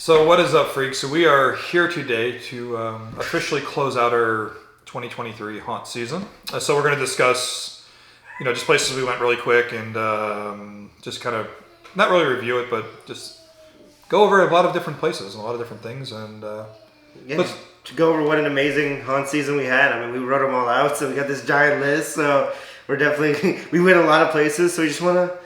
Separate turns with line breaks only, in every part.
So what is up, freaks? So we are here today to officially close out our 2023 haunt season. So we're going to discuss, just places we went really quick and just kind of not really review it, but just go over a lot of different places and a lot of different things. And
to go over what an amazing haunt season we had. I mean, we wrote them all out, so we got this giant list. So we're definitely we went a lot of places. So we just want to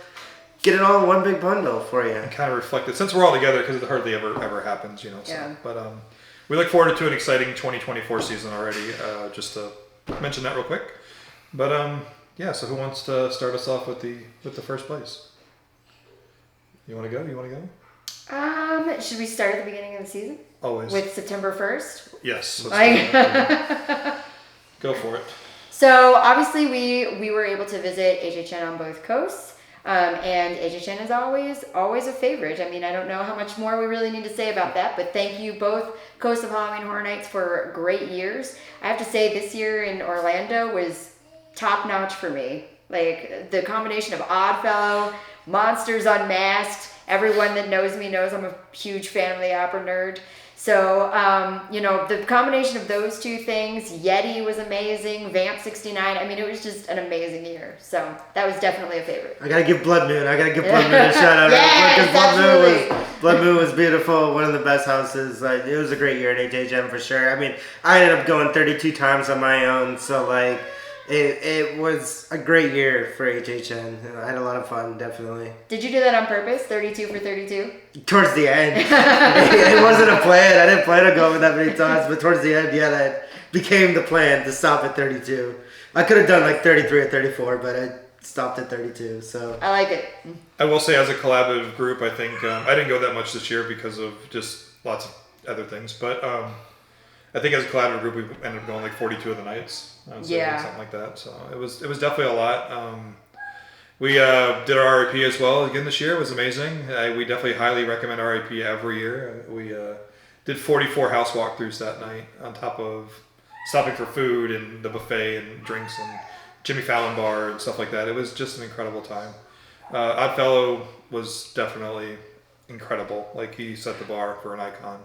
get it all in one big bundle for you.
And kind of reflect it, since we're all together, because it hardly ever happens, So.
Yeah.
But we look forward to an exciting 2024 season already. Just to mention that real quick. But so who wants to start us off with the first place? You want to go?
Should we start at the beginning of the season?
Always.
With September 1st?
Yes. Go for it.
So obviously we were able to visit HHN on both coasts. And HHN is always a favorite. I mean, I don't know how much more we really need to say about that, but thank you both Coast of Halloween Horror Nights for great years. I have to say this year in Orlando was top notch for me. Like the combination of Oddfellow, Monsters Unmasked. Everyone that knows me knows I'm a huge fan of the opera nerd. So, the combination of those two things, Yeti was amazing, Vamp 69, I mean, it was just an amazing year. So, that was definitely a favorite.
I gotta give Blood Moon a shout out.
Yes,
because Blood Moon was beautiful, one of the best houses. Like, it was a great year at HHM for sure. I mean, I ended up going 32 times on my own, so it was a great year for HHN. I had a lot of fun, definitely.
Did you do that on purpose, 32 for 32?
Towards the end. It wasn't a plan. I didn't plan to go over that many times, but towards the end, that became the plan to stop at 32. I could have done like 33 or 34, but I stopped at 32, so.
I like it.
I will say, as a collaborative group, I think I didn't go that much this year because of just lots of other things, but I think as a collaborative group, we ended up going like 42 of the nights. Something like that. So it was definitely a lot. We did our RIP as well again this year. It was amazing. We definitely highly recommend RIP every year. We did 44 house walkthroughs that night on top of stopping for food and the buffet and drinks and Jimmy Fallon bar and stuff like that. It was just an incredible time. Oddfellow was definitely incredible. Like, he set the bar for an icon.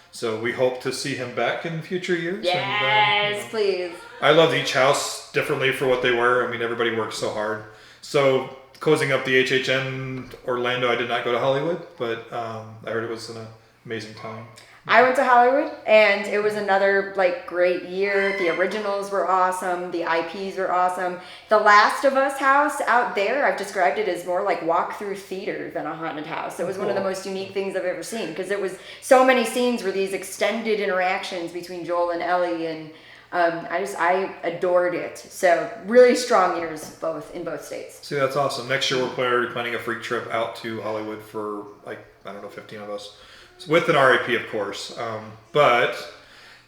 So we hope to see him back in future years.
Yes, and, please.
I loved each house differently for what they were. I mean, everybody worked so hard. So closing up the HHN Orlando, I did not go to Hollywood, but I heard it was an amazing time.
I went to Hollywood, and it was another great year. The originals were awesome. The IPs were awesome. The Last of Us house out there, I've described it as more like walk-through theater than a haunted house. It was one of the most unique things I've ever seen, because it was so many scenes where these extended interactions between Joel and Ellie, and I adored it. So really strong years in both states.
See, that's awesome. Next year we're planning a freak trip out to Hollywood for 15 of us. With an RIP, of course. But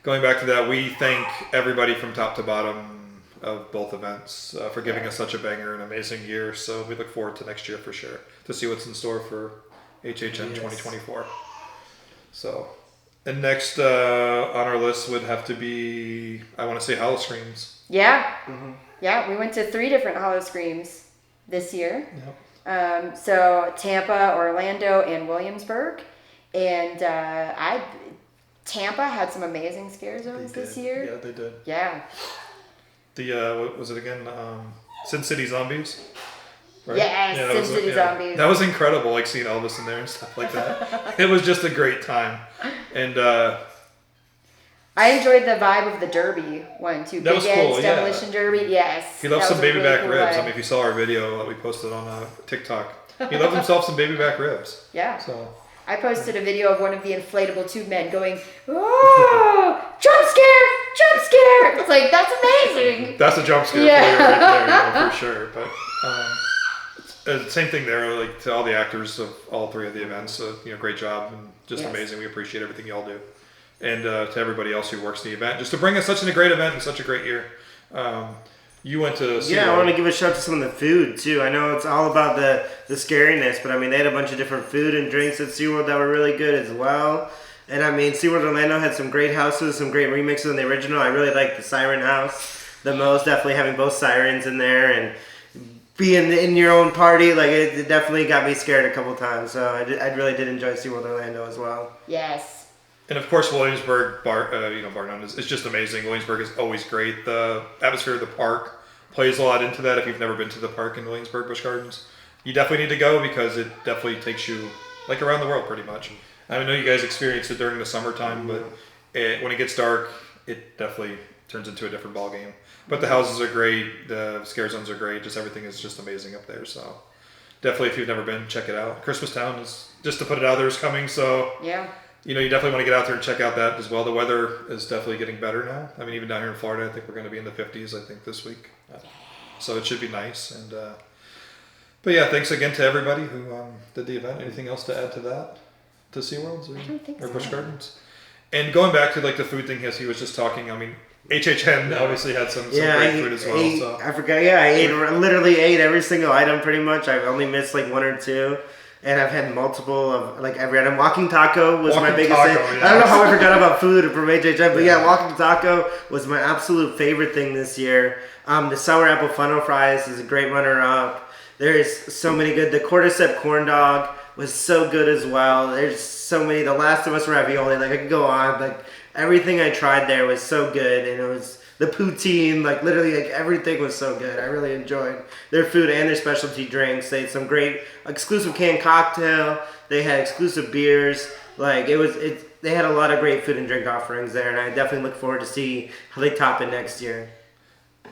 going back to that, we thank everybody from top to bottom of both events for giving us such a banger and amazing year. So we look forward to next year for sure, to see what's in store for HHN 2024. So, and next on our list would have to be, I want to say, Howl-O-Screams.
Yeah. Mm-hmm. Yeah, we went to 3 different Howl-O-Screams this year. Yep. So Tampa, Orlando, and Williamsburg. And Tampa had some amazing scare zones this year.
Yeah, they did.
Yeah.
The what was it again? Sin City Zombies.
Right? Yes, Sin City Zombies.
That was incredible, like seeing Elvis in there and stuff like that. It was just a great time, and
I enjoyed the vibe of the Derby one too.
That was cool.
Demolition Derby. Yes.
He loved some baby
really
back
cool
ribs.
vibe.
I mean, if you saw our video that we posted on TikTok, he loved himself some baby back ribs.
Yeah.
So.
I posted a video of one of the inflatable tube men going, "Oh, jump scare!" It's like, that's amazing.
That's a jump scare for you right there, for sure. But same thing there, to all the actors of all 3 of the events. Great job and just amazing. We appreciate everything y'all do, and to everybody else who works the event, just to bring us such a great event and such a great year. You went to SeaWorld.
Yeah, I want to give a shout to some of the food, too. I know it's all about the scariness, but, I mean, they had a bunch of different food and drinks at SeaWorld that were really good as well. And, I mean, SeaWorld Orlando had some great houses, some great remixes in the original. I really liked the Siren House the most, definitely having both sirens in there. And be in your own party. Like it definitely got me scared a couple times. So I really did enjoy SeaWorld Orlando as well.
Yes.
And of course, Williamsburg, bar none, is just amazing. Williamsburg is always great. The atmosphere of the park plays a lot into that. If you've never been to the park in Williamsburg Busch Gardens, you definitely need to go because it definitely takes you like around the world pretty much. I know you guys experience it during the summertime, but when it gets dark, it definitely turns into a different ball game. But the houses are great, the scare zones are great, just everything is just amazing up there. So definitely, if you've never been, check it out. Christmas Town is, just to put it out there, is coming. So
Yeah.
you definitely want to get out there and check out that as well. The weather is definitely getting better now. I mean, even down here in Florida, I think we're going to be in the 50s, I think, this week. So it should be nice. And but yeah, thanks again to everybody who did the event. Anything else to add to that? To SeaWorlds
I don't think
or
so.
Busch Gardens? And going back to like the food thing, as he was just talking, I mean, HHN obviously had some great food as well. So.
I forgot. Yeah, I literally ate every single item pretty much. I've only missed like one or two. And I've had multiple of like every item. Walking Taco was my biggest thing.
Yeah.
I don't know how I forgot about food from HHN, but yeah, Walking Taco was my absolute favorite thing this year. The sour apple funnel fries is a great runner-up. There's so many good. The cordyceps corn dog was so good as well. There's so many. The Last of Us ravioli, like I could go on. Like everything I tried there was so good, and it was the poutine. Like literally, like everything was so good. I really enjoyed their food and their specialty drinks. They had some great exclusive canned cocktail. They had exclusive beers. Like they had a lot of great food and drink offerings there, and I definitely look forward to see how they top it next year.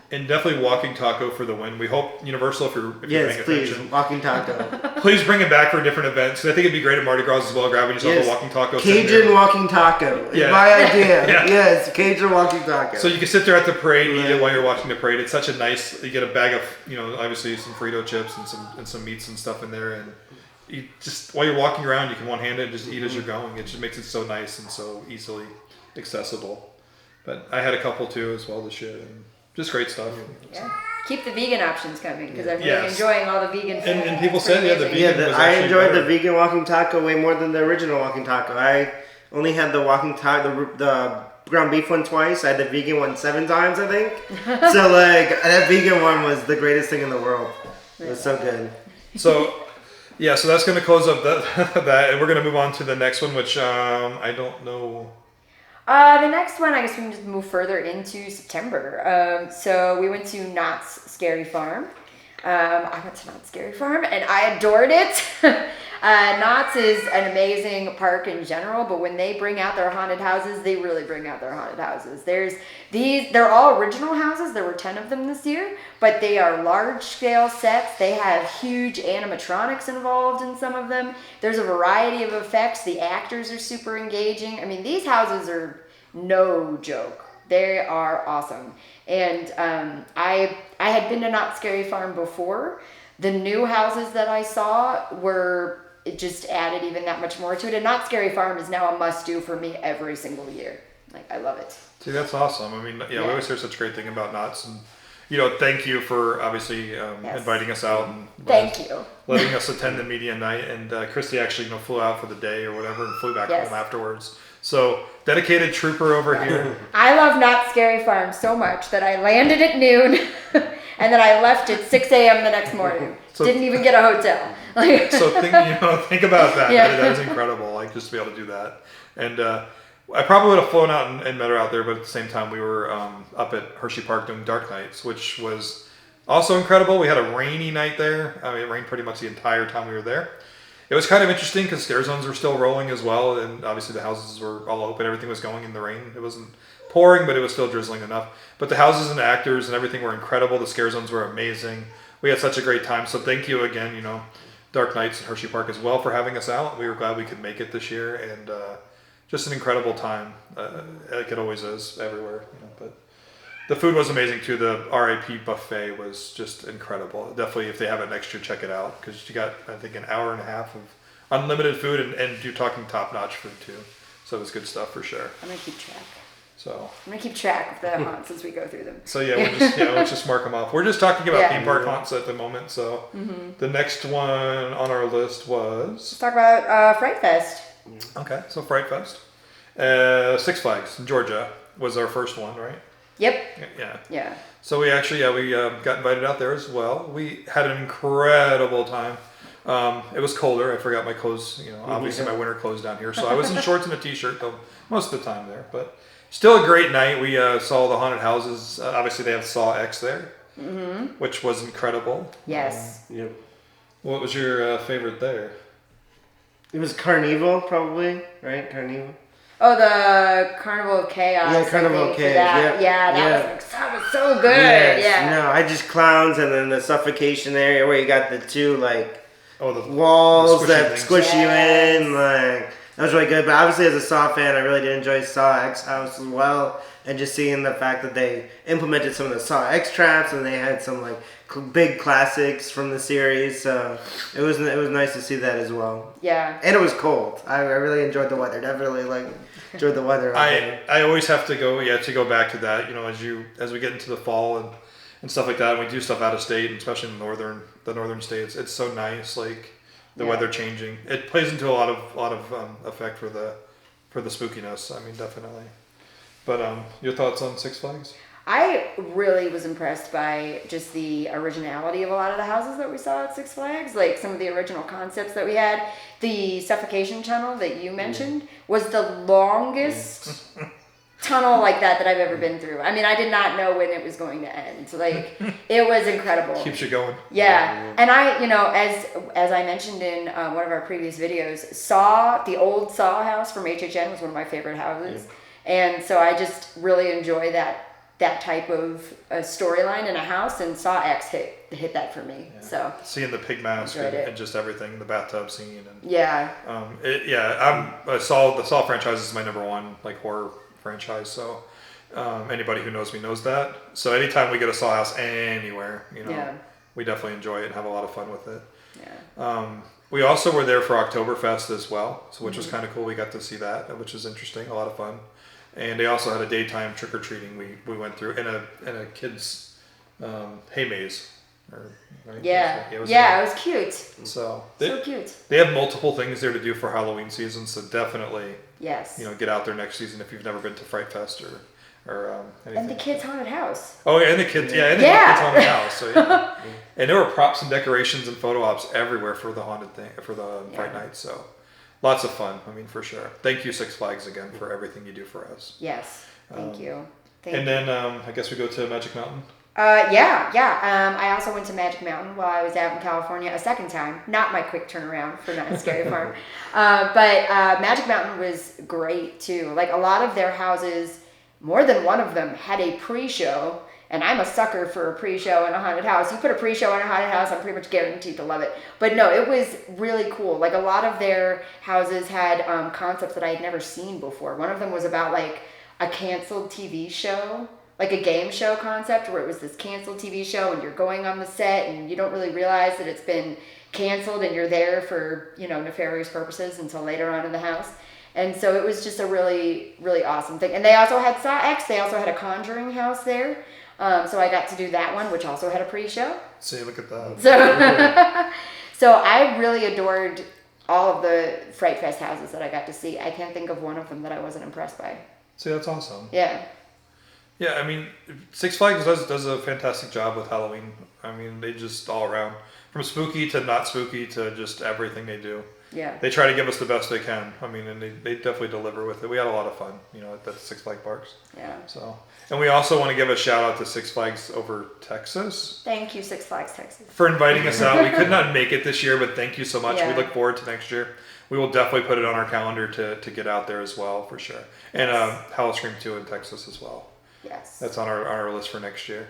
And definitely Walking Taco for the win. We hope Universal, if you're
Yes,
paying
please,
attention,
Walking Taco.
please bring it back for different events. I think it'd be great at Mardi Gras as well, grabbing yourself a Walking Taco.
Cajun Walking Taco.
Yeah.
My idea.
Yeah.
Yes, Cajun Walking Taco.
So you can sit there at the parade, eat it while you're watching the parade. It's such a nice. You get a bag of, obviously some Frito chips and some meats and stuff in there, and you just while you're walking around, you can one hand it and just eat as you're going. It just makes it so nice and so easily accessible. But I had a couple too as well this year, and just great stuff.
Yeah. Keep the vegan options coming because I'm really
Yes.
enjoying all the vegan food.
And people
It's
said,
pretty
yeah, the
amazing.
vegan was
I
actually
enjoyed
better.
the vegan Walking Taco way more than the original Walking Taco. I only had the Walking Taco, the ground beef one twice. I had the vegan one 7 times, I think. So like that vegan one was the greatest thing in the world. It was so good.
So, yeah, so that's going to close up that, and we're going to move on to the next one, which I don't know.
The next one, I guess we can just move further into September. So we went to Knott's Scary Farm. I went to Knott's Scary Farm and I adored it. Knott's is an amazing park in general, but when they bring out their haunted houses, they really bring out their haunted houses. They're all original houses. There were 10 of them this year, but they are large scale sets. They have huge animatronics involved in some of them. There's a variety of effects. The actors are super engaging. I mean, these houses are no joke. They are awesome. And I had been to Knott's Scary Farm before. The new houses that I saw it just added even that much more to it. And Knott's Scary Farm is now a must-do for me every single year. Like, I love it.
See, that's awesome. I mean, we always hear such a great thing about Knott's, and thank you for obviously inviting us out and
Thank you.
letting us attend the media night. And Christy actually flew out for the day or whatever and flew back home afterwards. So dedicated trooper over here.
I love Knott's Scary Farm so much that I landed at noon and then I left at 6 a.m. the next morning.
So-
Didn't even get a hotel.
So think about that.
Yeah.
That was incredible. Like just to be able to do that. And I probably would have flown out and met her out there, but at the same time we were up at Hershey Park doing Dark Nights, which was also incredible. We had a rainy night there. I mean, it rained pretty much the entire time we were there. It was kind of interesting because scare zones were still rolling as well, and obviously the houses were all open. Everything was going in the rain. It wasn't pouring, but it was still drizzling enough. But the houses and the actors and everything were incredible. The scare zones were amazing. We had such a great time. So thank you again, Dark Nights and Hershey Park as well for having us out. We were glad we could make it this year, and just an incredible time, like it always is everywhere. But the food was amazing too. The RIP buffet was just incredible. Definitely, if they have it next year, check it out because you got, I think, an hour and a half of unlimited food, and you're talking top-notch food too. So it was good stuff for sure.
I'm going to keep track.
So
I'm going to keep track of the haunts as we go through them.
So let's just mark them off. We're just talking about
Yeah.
theme park haunts at the moment. So the next one on our list was
Let's talk about Fright Fest.
okay. So Fright Fest, Six Flags in Georgia was our first one, right?
Yep.
Yeah.
Yeah.
So we actually, we got invited out there as well. We had an incredible time. It was colder. I forgot my clothes, obviously my winter clothes down here. So I was in shorts and a t-shirt though most of the time there. But still a great night. We saw the haunted houses. Obviously they have Saw X there, which was incredible.
Yes.
Yep.
What was your favorite there?
It was Carnival, probably, right? Carnival.
Oh, the Carnival of Chaos.
Yeah, Carnival
I think,
of
for
Chaos,
that.
yeah.
That was so good.
Yes,
Yeah.
No, I just clowns, and then the suffocation area where you got the two
The
walls
squishy
that
things.
squish you
Yes.
in. That was really good. But obviously, as a Saw fan, I really did enjoy Saw X House as well, and just seeing the fact that they implemented some of the Saw X traps, and they had some big classics from the series. So it was nice to see that as well.
Yeah.
And it was cold. I really enjoyed the weather. Definitely enjoyed the weather. out there.
I always have to go back to that. As we get into the fall and stuff like that, and we do stuff out of state, and especially in the northern states, it's so nice. The weather changing, it plays into a lot of effect for the spookiness. I mean, definitely. But your thoughts on Six Flags?
I really was impressed by just the originality of a lot of the houses that we saw at Six Flags. Like some of the original concepts that we had. The suffocation tunnel that you mentioned was the longest tunnel like that I've ever been through. I mean, I did not know when it was going to end. It was incredible.
Keeps you going.
Yeah. And I, as I mentioned in one of our previous videos, the old Saw house from HHN was one of my favorite houses. And so I just really enjoy that type of storyline in a house, and Saw X hit that for me.
Yeah.
So
seeing the pig mask and just everything, the bathtub scene, and the Saw franchise is my number one horror franchise. So anybody who knows me knows that. So anytime we get a Saw house anywhere, we definitely enjoy it and have a lot of fun with it.
Yeah.
We also were there for Oktoberfest as well, which was kind of cool. We got to see that, which was interesting, a lot of fun. And they also had a daytime trick or treating we went through in a kids hay maze. Right?
Yeah. It was cute.
So
cute.
They have multiple things there to do for Halloween season. So definitely,
yes.
Get out there next season if you've never been to Fright Fest or anything.
And the kids' haunted house.
Oh yeah, and the kids. Yeah, and the kids' haunted house. So yeah. And there were props and decorations and photo ops everywhere for the haunted thing for the Fright Night. So. Lots of fun. I mean, for sure. Thank you, Six Flags, again for everything you do for us.
Yes. Thank you.
Then I guess we go to Magic Mountain.
I also went to Magic Mountain while I was out in California a second time. Not my quick turnaround for Not Scary Farm. But Magic Mountain was great too. A lot of their houses, more than one of them, had a pre-show. And I'm a sucker for a pre-show in a haunted house. You put a pre-show in a haunted house, I'm pretty much guaranteed to love it. But no, it was really cool. A lot of their houses had concepts that I had never seen before. One of them was about a canceled TV show, a game show concept where it was this canceled TV show and you're going on the set and you don't really realize that it's been canceled and you're there for, nefarious purposes until later on in the house. And so it was just a really, really awesome thing. And they also had Saw X. They also had a Conjuring house there. So I got to do that one, which also had a pre-show.
See, look at that.
So I really adored all of the Fright Fest houses that I got to see. I can't think of one of them that I wasn't impressed by.
See, that's awesome.
Yeah.
Yeah, I mean, Six Flags does a fantastic job with Halloween. I mean, they just all around, from spooky to not spooky to just everything they do.
Yeah.
They try to give us the best they can. I mean, and they definitely deliver with it. We had a lot of fun, at the Six Flags parks.
Yeah.
So, and we also want to give a shout out to Six Flags over Texas.
Thank you, Six Flags Texas,
for inviting us out. We could not make it this year, but thank you so much.
Yeah.
We look forward to next year. We will definitely put it on our calendar to get out there as well, for sure. And Howl-O-Scream 2 in Texas as well.
Yes.
That's on our list for next year.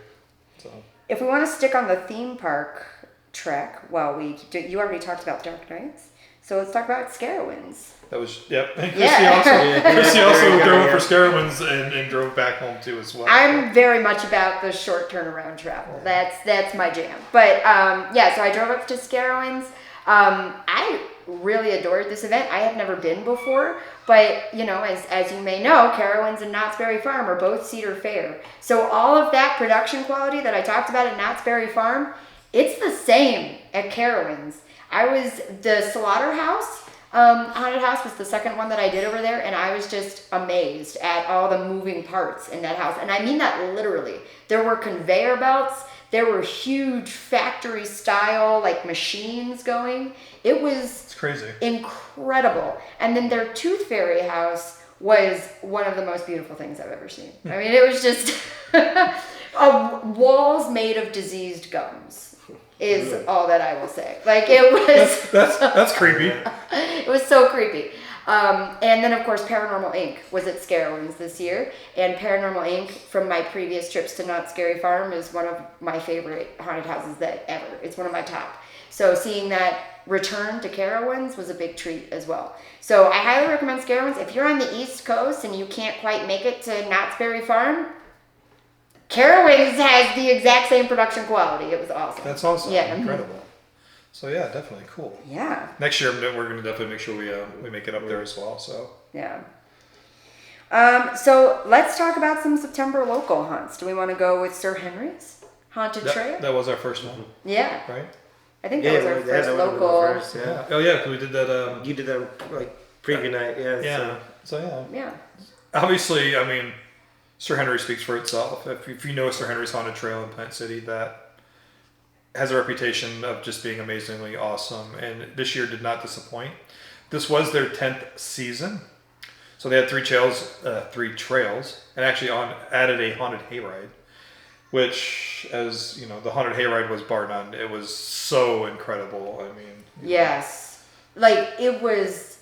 So.
If we want to stick on the theme park track, you already talked about Dark Nights. So let's talk about Scarowinds.
That was, yep. And
Yeah.
Chrissy also drove for Scarowinds and drove back home too as well.
I'm very much about the short turnaround travel. That's my jam. But so I drove up to Scarowinds. I really adored this event. I had never been before, but as you may know, Carowinds and Knott's Berry Farm are both Cedar Fair. So all of that production quality that I talked about at Knott's Berry Farm, it's the same at Carowinds. The slaughterhouse Haunted House was the second one that I did over there, and I was just amazed at all the moving parts in that house. And I mean that literally. There were conveyor belts. There were huge factory style like machines going. It was
It's crazy.
incredible. And then their Tooth Fairy house was one of the most beautiful things I've ever seen. I mean, it was just walls made of diseased gums is all that I will say. Like it was
That's creepy.
it was so creepy. And then, of course, Paranormal Inc. was at Scarowinds this year. And Paranormal Inc. from my previous trips to Not Scary Farm is one of my favorite haunted houses that ever. It's one of my top. So seeing that return to Carowinds was a big treat as well. So I highly recommend Scarowinds. If you're on the East Coast and you can't quite make it to Knott's Berry Farm, Carowinds has the exact same production quality. It was awesome.
That's awesome.
Yeah.
Incredible. So yeah, definitely cool.
Yeah.
Next year, we're going to definitely make sure we make it up there as well. So
Yeah. So let's talk about some September local haunts. Do we want to go with Sir Henry's Haunted Trail?
that was our first one,
Yeah.
right?
I think that was our first
that would've been the
local.
first, yeah.
Yeah. Oh yeah, because we did that.
You did that like preview night, yeah.
Yeah. So yeah.
Yeah.
Obviously, I mean, Sir Henry speaks for itself. If you know Sir Henry's Haunted Trail in Plant City, that has a reputation of just being amazingly awesome, and this year did not disappoint. This was their 10th season, so they had three trails, and actually added a haunted hayride, which, as you know, the haunted hayride was bar none. It was so incredible. I mean,
Yes. Like it was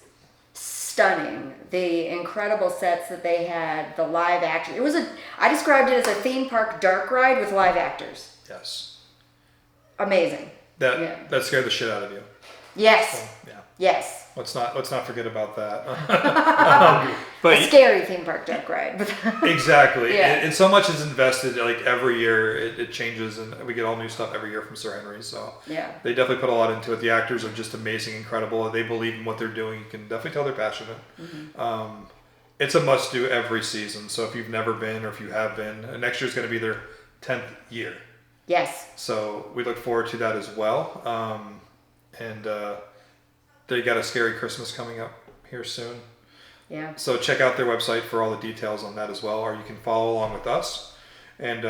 stunning. The incredible sets that they had, the live action. I described it as a theme park dark ride with live actors.
yes,
Amazing.
that scared the shit out of you.
Yes.
So, yeah.
Yes.
Let's not forget about that.
A
But
scary theme park dark ride.
exactly,
Yeah.
and so much is invested. Like every year, it changes, and we get all new stuff every year from Sir Henry. So
Yeah.
they definitely put a lot into it. The actors are just amazing, incredible. They believe in what they're doing. You can definitely tell they're passionate. It's a must do every season. So if you've never been, or if you have been, next year's going to be their 10th year.
Yes.
So we look forward to that as well. And they got a Scary Christmas coming up here soon.
Yeah.
So check out their website for all the details on that as well, or you can follow along with us. And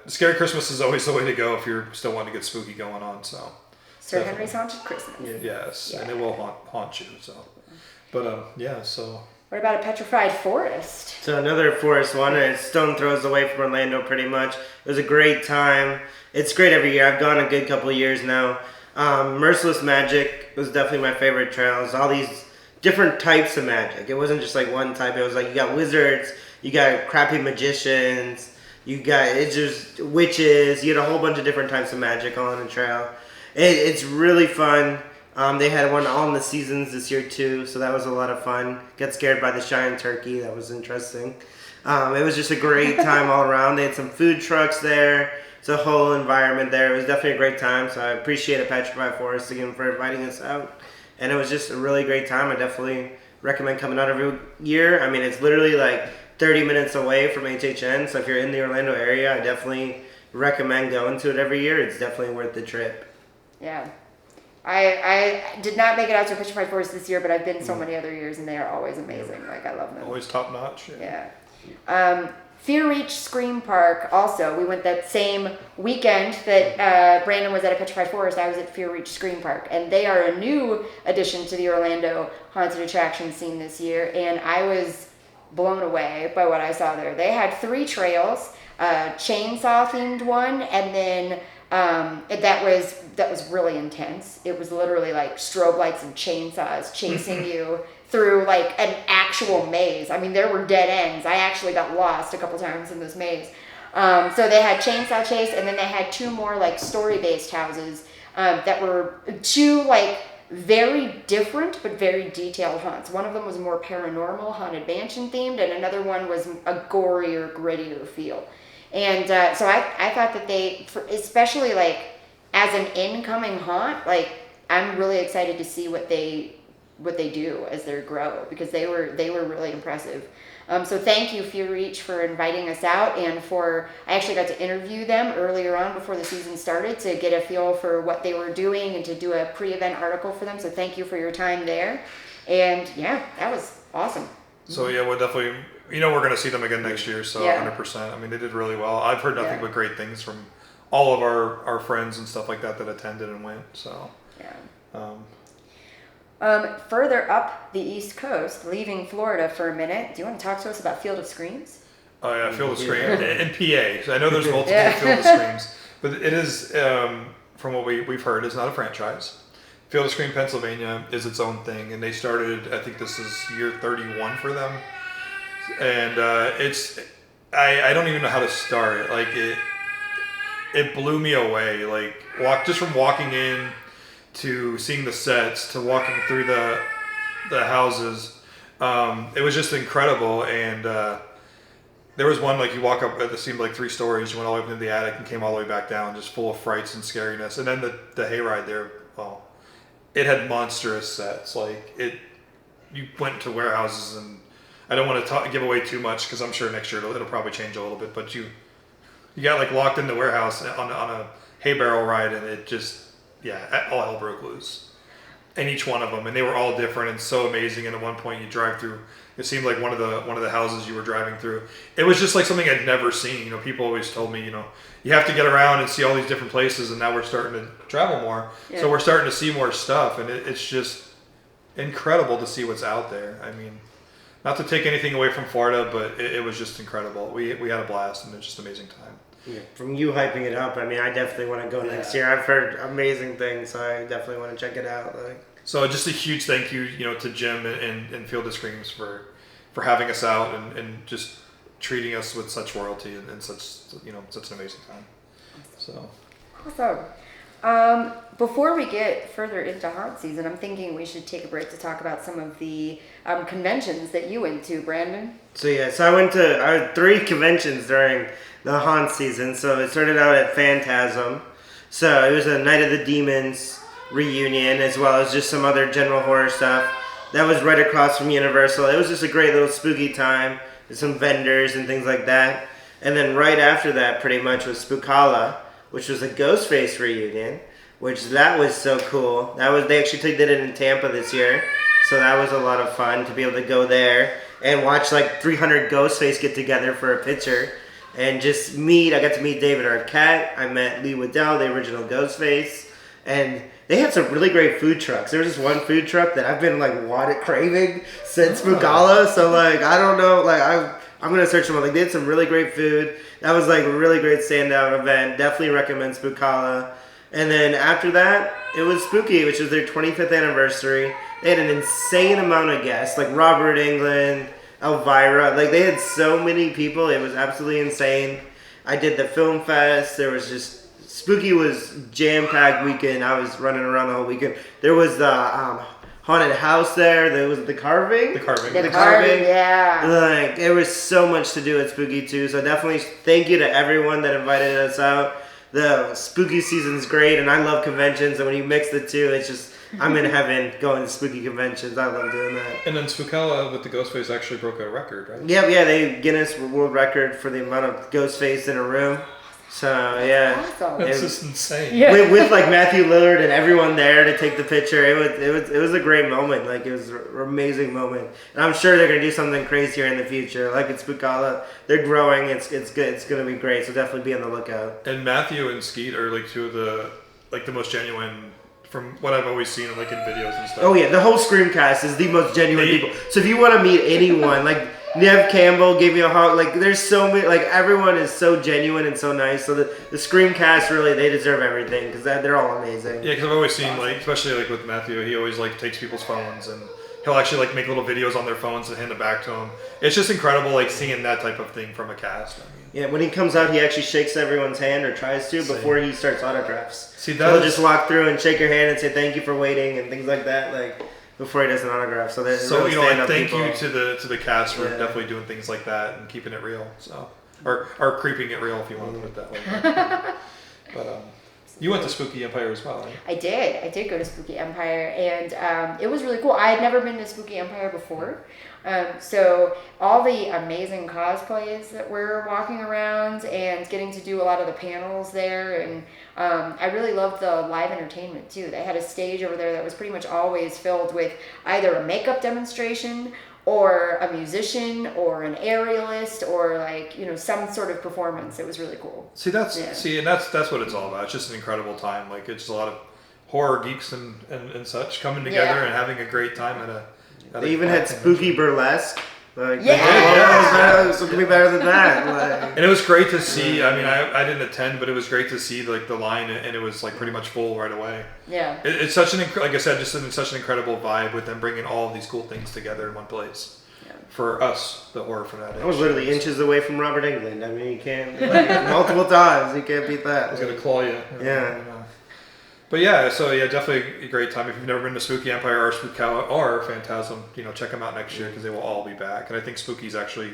Scary Christmas is always the way to go if you're still wanting to get spooky going on. So
Sir
definitely.
Henry's Haunted Christmas.
Yes,
Yeah.
and it will haunt you. So, but yeah, so
What about a petrified forest?
So another forest one, and it's stone throws away from Orlando pretty much. It was a great time. It's great every year. I've gone a good couple of years now. Merciless Magic was definitely my favorite trails. All these different types of magic. It wasn't just like one type. It was like you got wizards, you got crappy magicians, it's just witches. You had a whole bunch of different types of magic on the trail. It's really fun. They had one all in the seasons this year too, so that was a lot of fun. Got scared by the giant turkey. That was interesting. It was just a great time all around. They had some food trucks there. It's a whole environment there. It was definitely a great time, so I appreciate it, Petrified Forest, again for inviting us out. And it was just a really great time. I definitely recommend coming out every year. I mean, it's literally like 30 minutes away from HHN, so if you're in the Orlando area, I definitely recommend going to it every year. It's definitely worth the trip.
Yeah. I did not make it out to Petrified Forest this year, but I've been so many other years, and they are always amazing. Like, I love them.
always top notch.
Yeah. Fear Reach Scream Park also. We went that same weekend that Brandon was at a Petrified Forest. I was at Fear Reach Scream Park. And they are a new addition to the Orlando haunted attraction scene this year. And I was blown away by what I saw there. They had 3 trails, chainsaw themed one, and then that was really intense. It was literally like strobe lights and chainsaws chasing you through like an actual maze. I mean, there were dead ends. I actually got lost a couple times in this maze. So they had chainsaw chase, and then they had 2 more like story-based houses that were 2 like very different but very detailed haunts. One of them was more paranormal, haunted mansion themed, and another one was a gorier, grittier feel. And so I thought that they, especially like as an incoming haunt, like I'm really excited to see what they do as they grow, because they were really impressive. So thank you, Fear Reach, for inviting us out, and I actually got to interview them earlier on before the season started to get a feel for what they were doing and to do a pre-event article for them. So thank you for your time there. And yeah, that was awesome.
So yeah, we'll definitely, we're going to see them again next year. So
Yeah.
100%. I mean, they did really well. I've heard nothing
Yeah.
but great things from all of our friends and stuff like that attended and went. So
Yeah. Further up the East Coast, leaving Florida for a minute, do you want to talk to us about Field of Screams?
oh yeah, Field of Screams in PA. So I know there's multiple
Yeah.
Field of Screams, but it is from what we've heard, it's not a franchise. Field of Scream Pennsylvania is its own thing, and they started. I think this is year 31 for them, and it's. I don't even know how to start. Like it blew me away. Like just from walking in to seeing the sets to walking through the houses. It was just incredible, and there was one like you walk up. It seemed like 3 stories. You went all the way up into the attic and came all the way back down, just full of frights and scariness. And then the hayride there, well, it had monstrous sets. Like you went to warehouses, and I don't want to give away too much because I'm sure next year it'll probably change a little bit. But you got like locked in the warehouse on a hay barrel ride, and it just all hell broke loose. And each one of them, and they were all different and so amazing. And at one point, you drive through. It seemed like one of the houses you were driving through. It was just like something I'd never seen. People always told me, you have to get around and see all these different places. And now we're starting to travel more, so we're starting to see more stuff. And it's just incredible to see what's out there. I mean, not to take anything away from Florida, but it was just incredible. We had a blast, and it was just an amazing time.
Yeah, from you hyping it up, I mean, I definitely want to go next year. I've heard amazing things, so I definitely want to check it out.
So just a huge thank you, to Jim and Field of Screams for having us out and just treating us with such royalty and such such an amazing time. So
awesome. Before we get further into haunt season, I'm thinking we should take a break to talk about some of the conventions that you went to, Brandon.
So I had 3 conventions during the haunt season. So it started out at Phantasm. So it was a Night of the Demons reunion, as well as just some other general horror stuff. That was right across from Universal. It was just a great little spooky time with some vendors and things like that. And then right after that, pretty much, was Spookala, which was a Ghostface reunion, which that was so cool. They actually did it in Tampa this year, so that was a lot of fun to be able to go there and watch like 300 Ghostface get together for a picture and just I got to meet David Arquette. I met Lee Waddell, the original Ghostface, and they had some really great food trucks. There was this one food truck that I've been craving since Spookala. So I don't know, I'm gonna search them out. They had some really great food. That was a really great standout event. Definitely recommend Spookala. And then after that, it was Spooky, which was their 25th anniversary. They had an insane amount of guests, like Robert Englund, Elvira. They had so many people. It was absolutely insane. I did the film fest. There was just Spooky was jam-packed weekend. I was running around the whole weekend. There was the haunted house there. There was the carving.
The carving.
The carving, yeah.
There was so much to do at Spooky too. So definitely thank you to everyone that invited us out. The spooky season's great, and I love conventions. And when you mix the two, it's just I'm in heaven going to spooky conventions. I love doing that.
And then Spookala with the Ghostface actually broke a record, right?
Yep, yeah, they Guinness World Record for the amount of Ghostface in a room. So yeah,
Awesome.
That's just insane.
Yeah.
with Matthew Lillard and everyone there to take the picture, it was a great moment. It was an amazing moment, and I'm sure they're gonna do something crazier in the future. Like it's Spookala, they're growing. It's good. It's gonna be great. So definitely be on the lookout.
And Matthew and Skeet are two of the most genuine from what I've always seen in videos and stuff.
Oh yeah, the whole Screamcast is the most genuine people. So if you want to meet anyone, Nev Campbell gave you a hug. There's so many. Everyone is so genuine and so nice. So the Screamcast really, they deserve everything because they're all amazing.
Yeah, because I've always seen especially with Matthew, he always takes people's phones and he'll actually make little videos on their phones and hand it back to them. It's just incredible seeing that type of thing from a cast.
Yeah, when he comes out, he actually shakes everyone's hand or tries to before he starts autographs.
See,
he'll just walk through and shake your hand and say thank you for waiting and things like that. Before he does an autograph, so really
thank you to the cast for definitely doing things like that and keeping it real. So or creeping it real if you want to put it that way. But You went to Spooky Empire as well, right?
I did go to Spooky Empire, and it was really cool. I had never been to Spooky Empire before. So all the amazing cosplays that were walking around and getting to do a lot of the panels there, and I really loved the live entertainment too. They had a stage over there that was pretty much always filled with either a makeup demonstration or a musician or an aerialist or like, you know, some sort of performance. It was really cool.
And that's what it's all about. It's just an incredible time. Like, it's a lot of horror geeks and such coming together and having a great time at a.
They even had spooky burlesque. Like,
Yeah.
So it could be better than that. Like,
And it was great to see. I mean, I didn't attend, but it was great to see like the line, and it was like pretty much full right away.
Yeah.
It's such like I said, just such an incredible vibe with them bringing all of these cool things together in one place. For us, the horror fanatics.
I was literally inches away from Robert Englund. I mean, you can't multiple times. You can't beat that.
I was gonna claw you.
Yeah.
But yeah, so yeah, definitely a great time. If you've never been to Spooky Empire or Spookala or Phantasm, you know, check them out next year because they will all be back. And I think Spooky's actually.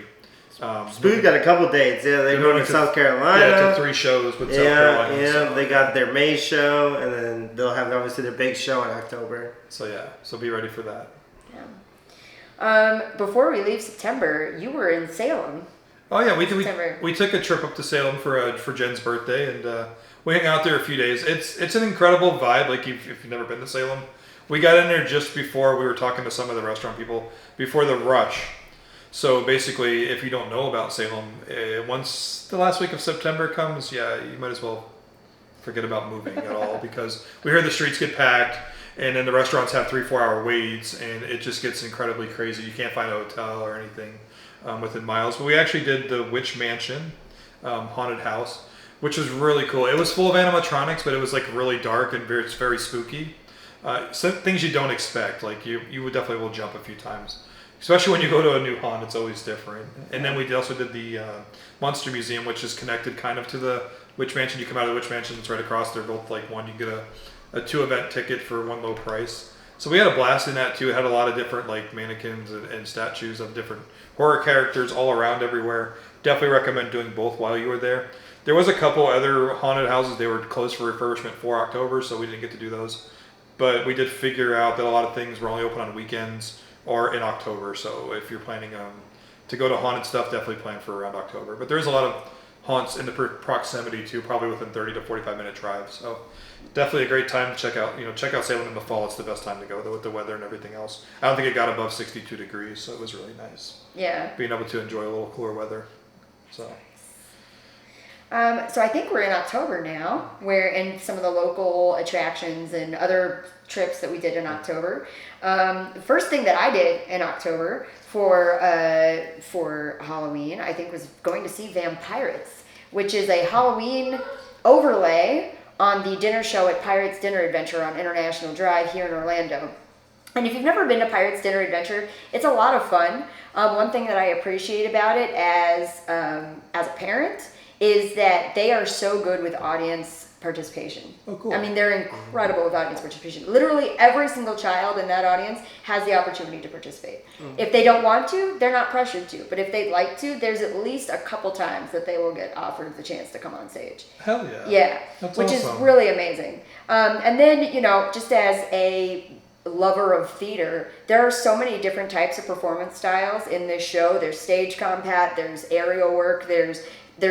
Spooky got a couple dates. Yeah, they're going to South Carolina.
Yeah, to 3 shows with South Carolina.
Yeah,
so.
they got their May show, and then they'll have obviously their big show in October.
So yeah, so be ready for that.
Before we leave September, you were in Salem.
Oh yeah, we took a trip up to Salem for Jen's birthday, and we hung out there a few days. It's an incredible vibe. Like if you've never been to Salem, we got in there just before we were talking to some of the restaurant people before the rush. So basically, if you don't know about Salem, once the last week of September comes, you might as well forget about moving at all because we heard the streets get packed. And then the restaurants have 3-4 hour waits, and it just gets incredibly crazy. You can't find a hotel or anything within miles. But we actually did the Witch Mansion haunted house, which was really cool. It was full of animatronics, but it was like really dark and it's very spooky. Some things you don't expect. Like you would definitely will jump a few times, especially when you go to a new haunt. It's always different. And then we also did the Monster Museum, which is connected kind of to the Witch Mansion. You come out of the Witch Mansion, it's right across. They're both like one. You get a 2-event ticket for one low price. So we had a blast in that too. It had a lot of different like mannequins and statues of different horror characters all around everywhere. Definitely recommend doing both while you were there. There was a couple other haunted houses. They were closed for refurbishment for October, so we didn't get to do those. But we did figure out that a lot of things were only open on weekends or in October. So if you're planning to go to haunted stuff, definitely plan for around October. But there's a lot of haunts in the proximity too, probably within 30 to 45 minute drive. So definitely a great time to check out Salem in the fall. It's the best time to go though, with the weather and everything else. I don't think it got above 62 degrees, so it was really nice.
Yeah.
Being able to enjoy a little cooler weather. So
I think we're in October now. We're in some of the local attractions and other trips that we did in October. The first thing that I did in October for Halloween, I think, was going to see Vampirates, which is a Halloween overlay on the dinner show at Pirates Dinner Adventure on International Drive here in Orlando. And if you've never been to Pirates Dinner Adventure, it's a lot of fun. One thing that I appreciate about it as a parent is that they are so good with audience participation.
Oh, cool.
I mean, they're incredible with audience participation. Literally every single child in that audience has the opportunity to participate. If they don't want to, they're not pressured to. But if they'd like to, there's at least a couple times that they will get offered the chance to come on stage.
Hell yeah.
Yeah.
That's
which
awesome.
is really amazing. And then, just as a lover of theater, there are so many different types of performance styles in this show. There's stage combat, there's aerial work, there's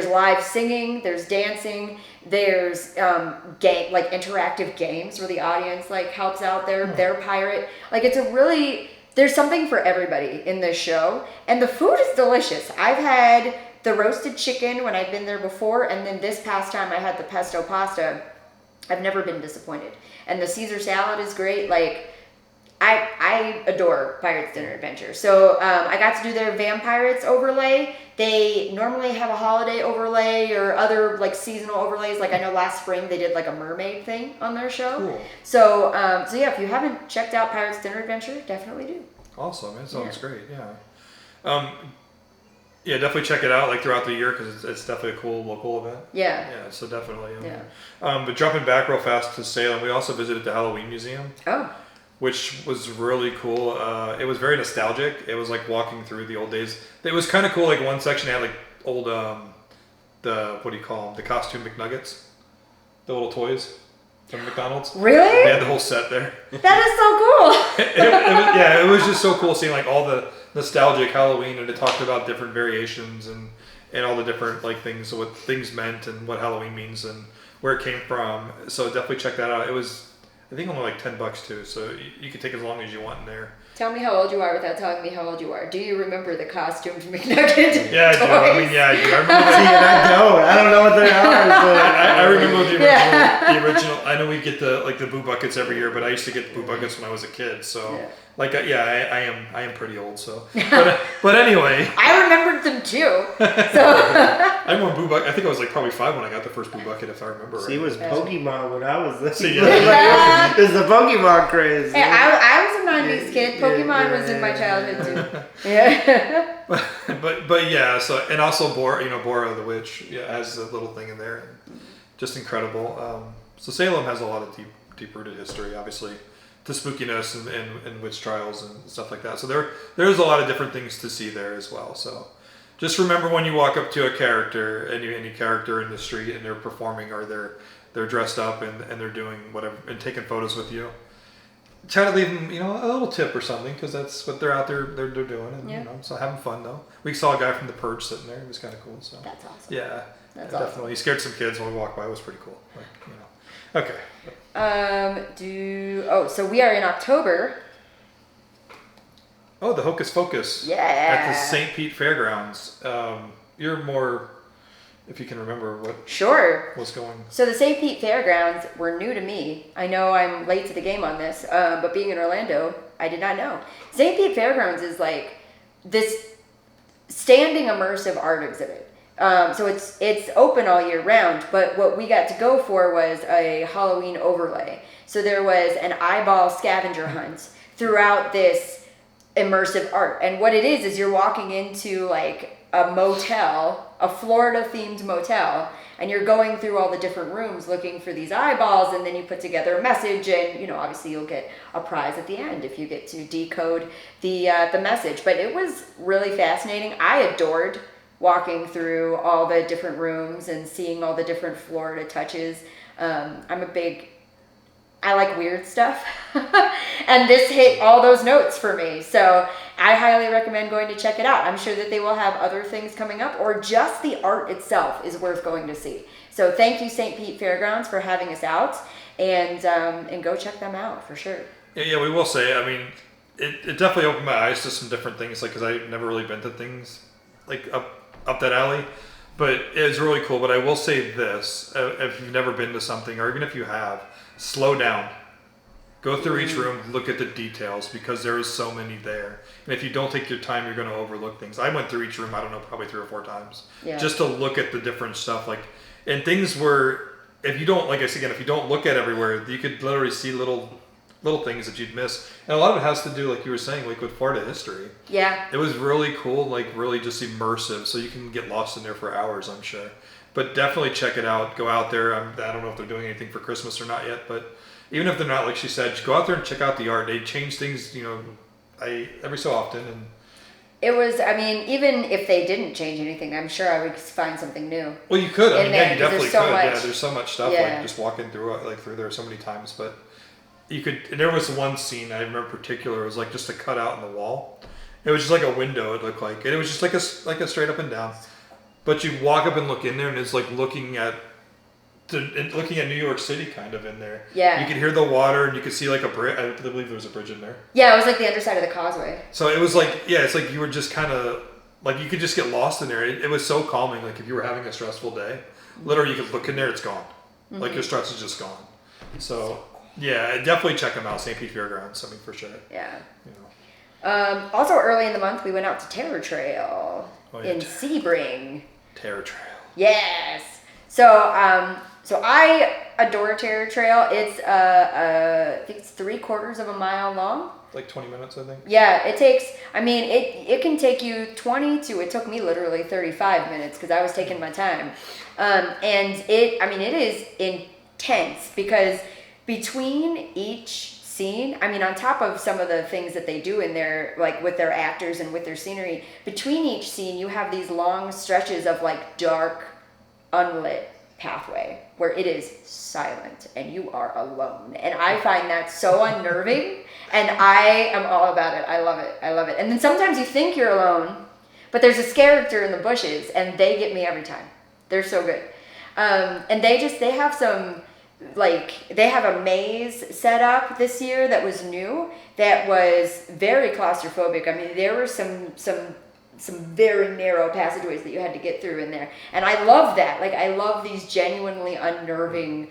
live singing, there's dancing, there's interactive games where the audience helps out their pirate. There's something for everybody in this show, and the food is delicious. I've had the roasted chicken when I've been there before, and then this past time I had the pesto pasta. I've never been disappointed. And the Caesar salad is great. I adore Pirates Dinner Adventure. So I got to do their Vampirates overlay. They normally have a holiday overlay or other seasonal overlays. I know last spring they did a mermaid thing on their show.
Cool.
So yeah, if you haven't checked out Pirates Dinner Adventure, definitely do.
Awesome. That sounds great. Yeah. Yeah, definitely check it out throughout the year because it's definitely a cool local event.
Yeah.
Yeah, so definitely.
Yeah.
But jumping back real fast to Salem, we also visited the Halloween Museum.
Oh.
Which was really cool. It was very nostalgic. It was like walking through the old days. It was kind of cool. One section had old, what do you call them? The costume McNuggets. the little toys from McDonald's.
Really?
They had the whole set there.
That is so cool.
It was just so cool seeing like all the nostalgic Halloween, and it talked about different variations and all the different like things, what things meant and what Halloween means and where it came from. So definitely check that out. It was, I think, only like $10 too, so you can take as long as you want in there.
Tell me how old you are without telling me how old you are. Do you remember the costumes McNugget?
Yeah, I do. I mean, yeah, I do. I remember.
See, and I don't know what they are. So.
I remember the original.
Yeah.
The original. I know we get the Boo Buckets every year, but I used to get the Boo Buckets when I was a kid. So,
Yeah.
like, I am pretty old. So, but anyway,
I remembered them too. So
I remember Boo Bucket. I think I was like probably 5 when I got the first Boo Bucket, if I remember right.
See, it was Pokemon when I was
See,
little.
yeah.
It's the Pokemon craze.
hey, I was a 90s kid.
Yeah,
Pokemon was in my childhood too. Yeah.
but yeah. So, and also Bora the Witch, has a little thing in there. Just incredible. So Salem has a lot of deep rooted history, obviously, to spookiness and witch trials and stuff like that. So there's a lot of different things to see there as well. So just remember when you walk up to a character, any character in the street, and they're performing or they're dressed up and they're doing whatever and taking photos with you, try to leave them a little tip or something, because that's what they're out there they're doing, and
Yeah.
so having fun though. We saw a guy from The Purge sitting there. It was kind of cool. So
That's awesome.
yeah,
That's
definitely.
awesome.
He scared some kids when we walked by. It was pretty cool. Okay.
So we are in October.
Oh, the Hocus Pocus.
Yeah.
At the St. Pete Fairgrounds. You're more, if you can remember
Sure.
what's going.
So the St. Pete Fairgrounds were new to me. I know I'm late to the game on this, but being in Orlando, I did not know. St. Pete Fairgrounds is like this standing immersive art exhibit. So it's open all year round, but what we got to go for was a Halloween overlay. So there was an eyeball scavenger hunt throughout this immersive art. And what it is you're walking into like a motel, a Florida themed motel, and you're going through all the different rooms looking for these eyeballs, and then you put together a message, and obviously you'll get a prize at the end if you get to decode the message. But it was really fascinating. I adored walking through all the different rooms and seeing all the different Florida touches. I like weird stuff, and this hit all those notes for me. So I highly recommend going to check it out. I'm sure that they will have other things coming up, or just the art itself is worth going to see. So thank you, St. Pete Fairgrounds, for having us out, and go check them out for sure.
Yeah, we will say, I mean, it definitely opened my eyes to some different things, like, because I've never really been to things like up that alley. But it's really cool. But I will say this, if you've never been to something, or even if you have, slow down. Go through each room, look at the details, because there is so many there. And if you don't take your time, you're going to overlook things. I went through each room, I don't know, probably 3 or 4 times.
Yeah.
Just to look at the different stuff. And things where, if you don't, like I said again, if you don't look at everywhere, you could literally see little things that you'd miss. And a lot of it has to do, like you were saying, like with Florida history.
Yeah.
It was really cool, like really just immersive, so you can get lost in there for hours, I'm sure. But definitely check it out. Go out there. I don't know if they're doing anything for Christmas or not yet, but even if they're not, like she said, just go out there and check out the art. They change things, every so often. And
It was, even if they didn't change anything, I'm sure I would find something new.
well, you could.
In there,
You definitely
there's so
could.
much.
Yeah, there's so much stuff.
Yeah.
Like just walking through there so many times, but you could. And there was one scene I remember particular. It was like just a cutout in the wall. It was just like a window. It looked like, and it was just like a straight up and down. But you walk up and look in there, and it's like looking at New York City kind of in there.
Yeah.
You could hear the water, and you could see like a bridge. I believe there was a bridge in there.
Yeah, it was like the underside of the causeway.
So it was like, it's like you were just kind of like you could just get lost in there. It was so calming. Like if you were having a stressful day, literally you could look in there, it's gone.
Mm-hmm.
Like your stress is just gone. So yeah, definitely check them out, St. Pete Fairgrounds. For sure.
Yeah. Also, early in the month, we went out to Terror Trail in Sebring.
Terror Trail.
Yes. So I adore Terror Trail. It's I think it's 3/4 of a mile long.
Like 20 minutes, I think.
Yeah, it takes. It can take you 20 to. It took me literally 35 minutes because I was taking my time. And it is intense because between each scene, on top of some of the things that they do in there, like with their actors and with their scenery, between each scene you have these long stretches of like dark, unlit pathway where it is silent and you are alone. And I find that so unnerving, and I am all about it. I love it. I love it. And then sometimes you think you're alone, but there's this character in the bushes, and they get me every time. They're so good. And they have some, like, they have a maze set up this year that was new, that was very claustrophobic. I mean, there were some very narrow passageways that you had to get through in there. And I love that. Like, I love these genuinely unnerving,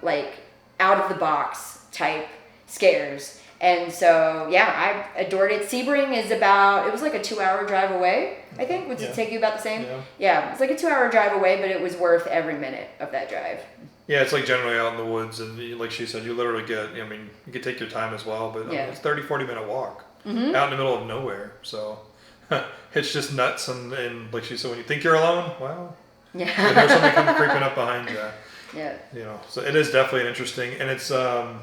like, out of the box type scares. And so, yeah, I adored it. Sebring is it was like a 2-hour drive away, I think. Would it take you about the same? Yeah, it's like a 2-hour drive away, but it was worth every minute of that drive.
Yeah, it's like generally out in the woods, and like she said, you literally get, I mean, you could take your time as well, but it's a 30-40 minute walk out in the middle of nowhere. So it's just nuts, and like she said, when you think you're alone, well, there's something coming creeping up behind you.
Yeah.
You know, so it is definitely interesting, and it's, I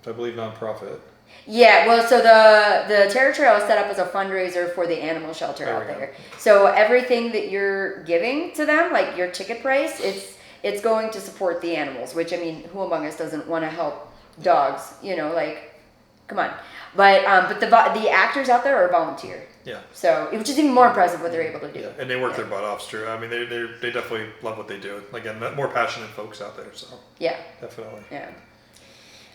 believe, nonprofit.
Yeah, well, so the Terror Trail is set up as a fundraiser for the animal shelter out there. So everything that you're giving to them, like your ticket price, it's going to support the animals, which, I mean, who among us doesn't want to help dogs, you know, like, come on. But the actors out there are volunteer. Yeah. So, which is even more impressive what they're able to do.
Yeah, and they work their butt off, true. I mean, they definitely love what they do. Again, more passionate folks out there, so.
Yeah.
Definitely.
Yeah.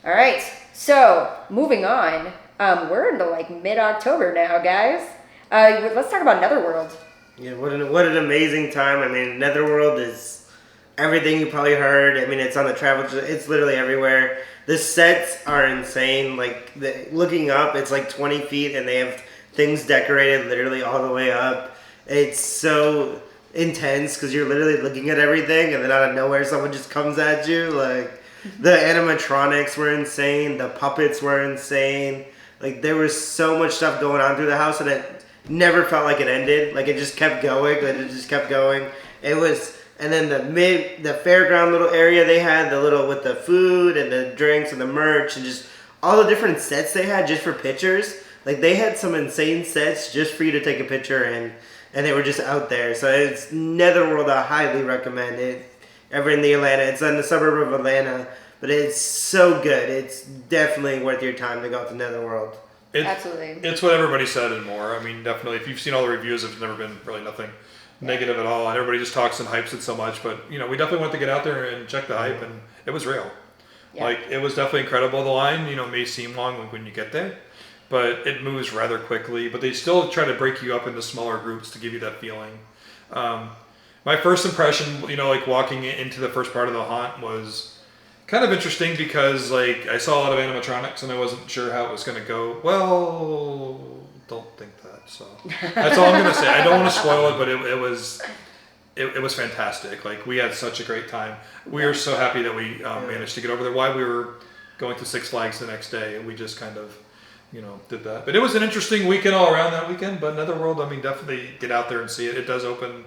All right. So, moving on. We're into like mid-October now, guys. Let's talk about Netherworld.
Yeah, what an amazing time. I mean, Netherworld is everything you probably heard. I mean, it's on the travel. It's literally everywhere. The sets are insane. Like, looking up, it's like 20 feet, and they have things decorated literally all the way up. It's so intense because you're literally looking at everything, and then out of nowhere, someone just comes at you. Like, the animatronics were insane. The puppets were insane. Like, there was so much stuff going on through the house, and it never felt like it ended. Like, it just kept going. Like, it just kept going. It was, and then the fairground little area they had, the little with the food and the drinks and the merch and just all the different sets they had just for pictures. Like, they had some insane sets just for you to take a picture in, and they were just out there. So it's Netherworld. I highly recommend it. Ever in the Atlanta, it's in the suburb of Atlanta, but it's so good. It's definitely worth your time to go to Netherworld.
Absolutely.
It's what everybody said and more. I mean, definitely, if you've seen all the reviews, it's never been really nothing negative at all, and everybody just talks and hypes it so much, but, you know, we definitely want to get out there and check the hype, and it was real. Yeah. Like, it was definitely incredible. The line, you know, may seem long when you get there, but it moves rather quickly, but they still try to break you up into smaller groups to give you that feeling. My first impression, you know, like walking into the first part of the haunt was kind of interesting because, like, I saw a lot of animatronics and I wasn't sure how it was going to go. Well, don't think that. So that's all I'm going to say. I don't want to spoil it, but it was fantastic. Like, we had such a great time. We were so happy that we managed to get over there. While we were going to Six Flags the next day, we just kind of, you know, did that. But it was an interesting weekend all around that weekend. But Netherworld, I mean, definitely get out there and see it. It does open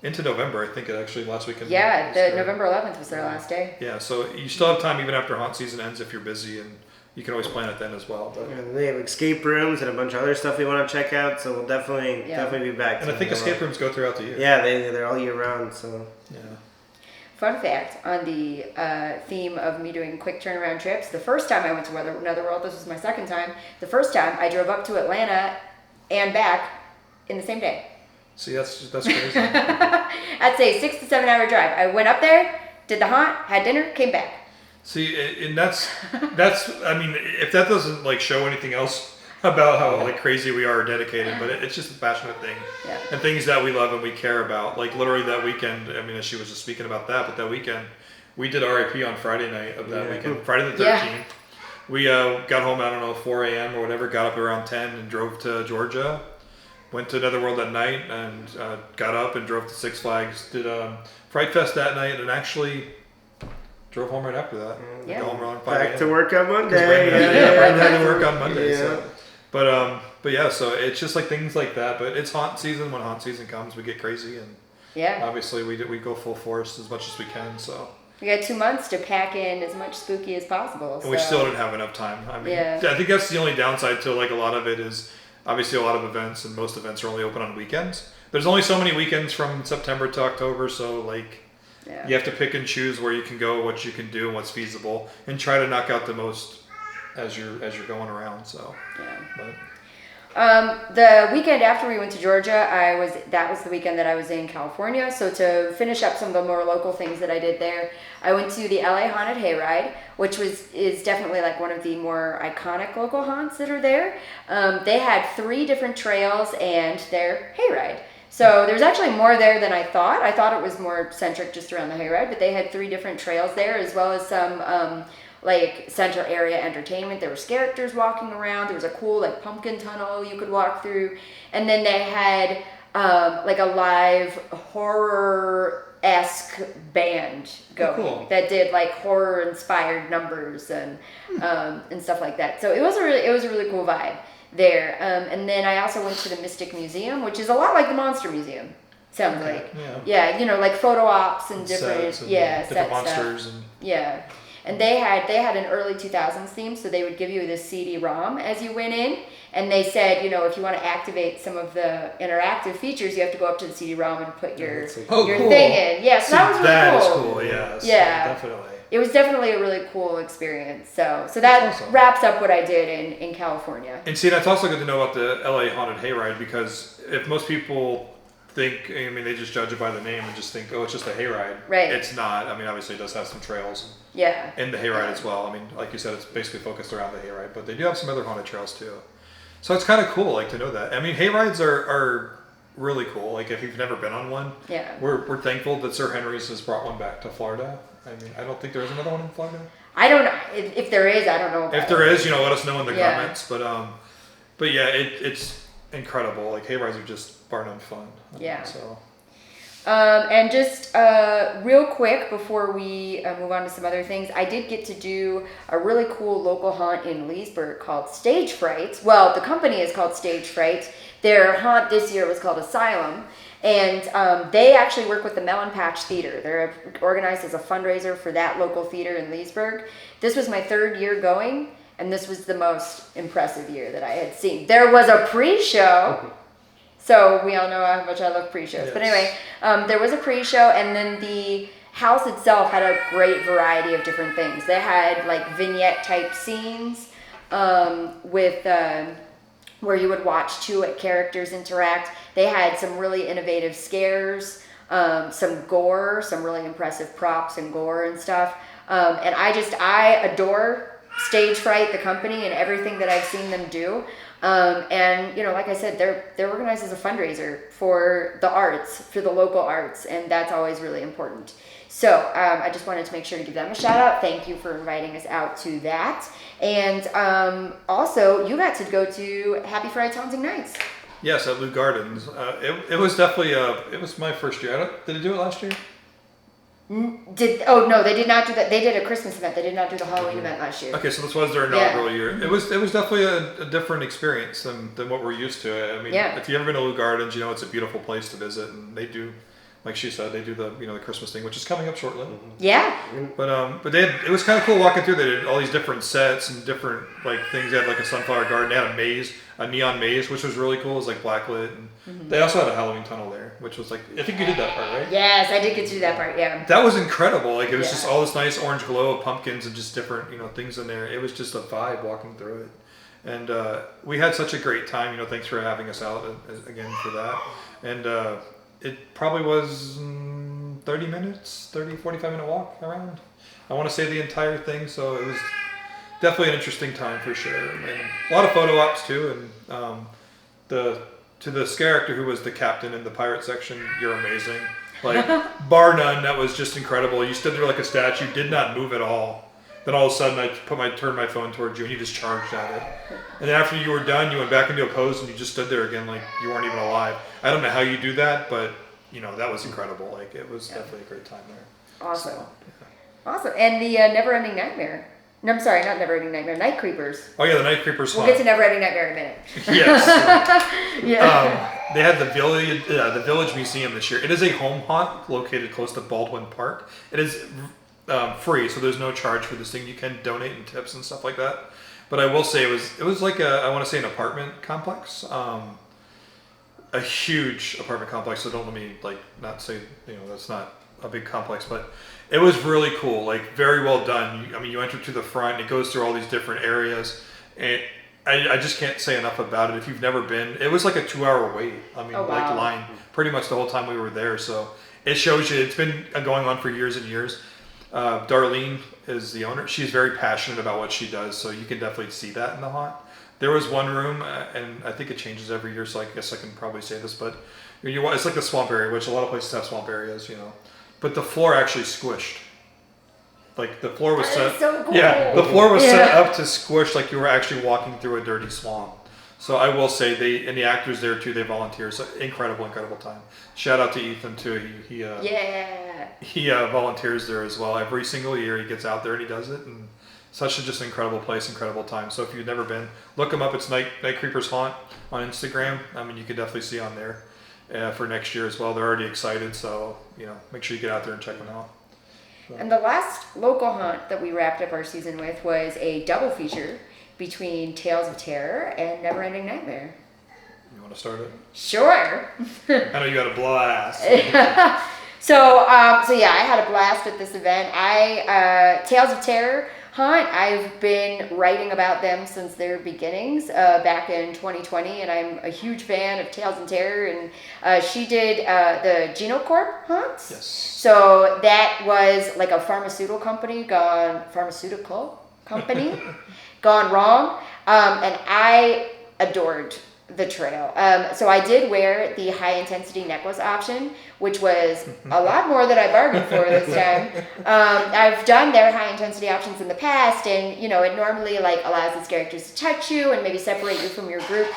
into November, I think. It actually last weekend.
Yeah, November 11th was their last day.
Yeah, so you still have time even after haunt season ends if you're busy, and you can always plan it then as well. But
they have escape rooms and a bunch of other stuff we want to check out, so we'll definitely be back.
And I think escape rooms go throughout the year.
Yeah, they're all year round. So
yeah.
Fun fact on the theme of me doing quick turnaround trips: the first time I went to Netherworld, this was my second time. The first time I drove up to Atlanta and back in the same day.
See, that's crazy.
I'd say 6 to 7 hour drive. I went up there, did the haunt, had dinner, came back.
See, and that's I mean, if that doesn't like show anything else about how like crazy we are or dedicated, but it's just a passionate thing.
Yeah.
And things that we love and we care about. Like literally that weekend, I mean, as she was just speaking about that, but that weekend we did RIP on Friday night of that weekend, Friday the 13th. Yeah. We got home, I don't know, 4 a.m. or whatever, got up around 10 and drove to Georgia. Went to Netherworld at night and got up and drove to Six Flags. Did Fright Fest that night and actually drove home right after that.
Yeah.
Got home around 5
Back to work on Monday.
Brandon had to work on Monday.
Yeah.
So. But yeah, so it's just like things like that. But it's haunt season. When haunt season comes, we get crazy and obviously we go full force as much as we can. So.
We got 2 months to pack in as much spooky as possible.
And we still didn't have enough time. I mean, I think that's the only downside to like a lot of it is. Obviously, a lot of events, and most events are only open on weekends. There's only so many weekends from September to October, so like
Yeah.
You have to pick and choose where you can go, what you can do, and what's feasible, and try to knock out the most as you're going around. So,
Yeah.
but,
The weekend after we went to Georgia, that was the weekend that I was in California. So to finish up some of the more local things that I did there, I went to the LA Haunted Hayride, which is definitely like one of the more iconic local haunts that are there. They had 3 different trails and their hayride. So there's actually more there than I thought. I thought it was more centric just around the hayride, but they had 3 different trails there, as well as some like center area entertainment. There was characters walking around. There was a cool like pumpkin tunnel you could walk through, and then they had like a live horror-esque band going that did like horror-inspired numbers and stuff like that. So it was a really cool vibe there. And then I also went to the Mystic Museum, which is a lot like the Monster Museum. Sounds like yeah, you know, like photo ops and different
different monsters
stuff.
and
And they had an early 2000s theme, so they would give you this CD-ROM as you went in, and they said, you know, if you want to activate some of the interactive features, you have to go up to the CD-ROM and put your
cool.
thing in. Yeah, so that was really
that
cool.
is cool. Yes,
Yeah.
definitely.
It was definitely a really cool experience. So that
awesome.
wraps up what I did in California.
And see, that's also good to know about the LA Haunted Hayride, because if most people think, I mean, they just judge it by the name and just think, oh, it's just a hayride.
Right.
It's not. I mean, obviously it does have some trails.
Yeah.
In the hayride as well. I mean, like you said, it's basically focused around the hayride, but they do have some other haunted trails too. So it's kind of cool, like, to know that. I mean, hayrides are really cool. Like, if you've never been on one, we're thankful that Sir Henry's has brought one back to Florida. I mean, I don't think there is another one in Florida.
I don't know if there is. I don't know.
If there is, you know, let us know in the comments. But yeah, it's incredible. Like, hayrides are just bar none fun.
Yeah.
So.
And just real quick before we move on to some other things, I did get to do a really cool local haunt in Leesburg called Stage Fright. Well, the company is called Stage Fright. Their haunt this year was called Asylum. And they actually work with the Melon Patch Theater. They're organized as a fundraiser for that local theater in Leesburg. This was my 3rd year going, and this was the most impressive year that I had seen. There was a pre-show. So we all know how much I love pre-shows. Yes. But anyway, there was a pre-show, and then the house itself had a great variety of different things. They had like vignette-type scenes with where you would watch 2 characters interact. They had some really innovative scares, some gore, some really impressive props and gore and stuff. And I adore Stage Fright, the company, and everything that I've seen them do. And you know, like I said, they're organized as a fundraiser for the arts, for the local arts, and that's always really important. So I just wanted to make sure to give them a shout out. Thank you for inviting us out to that. And also, you got to go to Happy Friday Haunting Nights.
Yes, at Lou Gardens. It was definitely it was my first year. Did it do it last year?
No, they did not do that. They did a Christmas event. They did not do the Halloween event last year.
Okay, so this was their inaugural year. It was definitely a different experience than what we're used to. I mean, if you've ever been to Lou Gardens, you know it's a beautiful place to visit, and they do, like she said, they do the the Christmas thing, which is coming up shortly.
Yeah.
But it was kind of cool walking through. They did all these different sets and different like things. They had like a sunflower garden. They had a maze, a neon maze, which was really cool. It was like blacklit. And they also had a Halloween tunnel there, which was like, I think you did that part, right?
Yes, I did get to do that part. Yeah.
That was incredible. Like it was just all this nice orange glow of pumpkins and just different things in there. It was just a vibe walking through it. And we had such a great time. Thanks for having us out again for that. And it probably was 30 minutes, 45-minute walk around. I want to say the entire thing. So it was definitely an interesting time for sure. And a lot of photo ops too. And to this character who was the captain in the pirate section, you're amazing. Like, bar none, that was just incredible. You stood there like a statue, did not move at all. Then all of a sudden, I turned my phone towards you, and you just charged at it. And then after you were done, you went back into a pose, and you just stood there again like you weren't even alive. I don't know how you do that, but, that was incredible. Like, it was definitely a great time there.
Awesome.
So,
Awesome. And the Never Ending Nightmare. No, I'm sorry, not Never Ending Nightmare. Night Creepers.
Oh, yeah, the Night Creepers.
We'll get to Never Ending Nightmare in a minute.
Yes.
Yeah.
They had the Village Museum this year. It is a home haunt located close to Baldwin Park. It is free, so there's no charge for this thing. You can donate and tips and stuff like that. But I will say it was like I want to say an apartment complex, a huge apartment complex. So don't let me not say that's not a big complex, but it was really cool, like very well done. You enter to the front, it goes through all these different areas, and I just can't say enough about it. If you've never been, it was like a 2-hour wait. Like line pretty much the whole time we were there. So it shows you it's been going on for years and years. Darlene is the owner. She's very passionate about what she does, so you can definitely see that in the haunt. There was one room, and I think it changes every year, so I guess I can probably say this, but it's like a swamp area, which a lot of places have swamp areas, But the floor actually squished. Like the floor was set.
So cool.
Yeah, the floor was set up to squish like you were actually walking through a dirty swamp. So I will say and the actors there too, they volunteer. So incredible time. Shout out to Ethan too. He volunteers there as well. Every single year he gets out there and he does it, and such just an incredible place, incredible time. So if you've never been, look them up. It's Night Creepers Haunt on Instagram. You can definitely see on there for next year as well. They're already excited, so make sure you get out there and check them out.
And the last local haunt that we wrapped up our season with was a double feature between Tales of Terror and Neverending Nightmare.
You want to start it?
Sure.
I know you got a blast.
So yeah, I had a blast at this event. Tales of Terror haunt, I've been writing about them since their beginnings back in 2020, and I'm a huge fan of Tales and Terror, and she did the Genocorp haunts.
Yes.
So that was like a pharmaceutical company gone wrong, and I adored the trail. So I did wear the high intensity necklace option, which was a lot more than I bargained for this time. I've done their high intensity options in the past, and it normally allows these characters to touch you and maybe separate you from your group.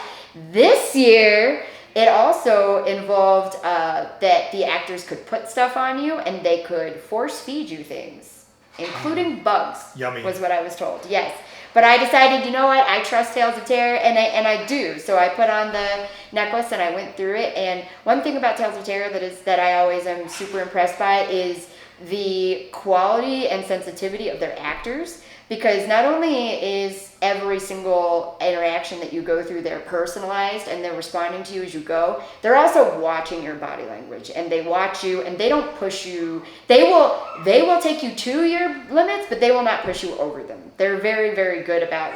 This year it also involved that the actors could put stuff on you and they could force feed you things, including bugs.
Yummy. Was
what I was told. Yes. But I decided, you know what, I trust Tales of Terror, and I do. So I put on the necklace and I went through it. And one thing about Tales of Terror that I always am super impressed by is the quality and sensitivity of their actors. Because not only is every single interaction that you go through there personalized and they're responding to you as you go, they're also watching your body language, and they watch you and they don't push you. They will take you to your limits, but they will not push you over them. They're very, very good about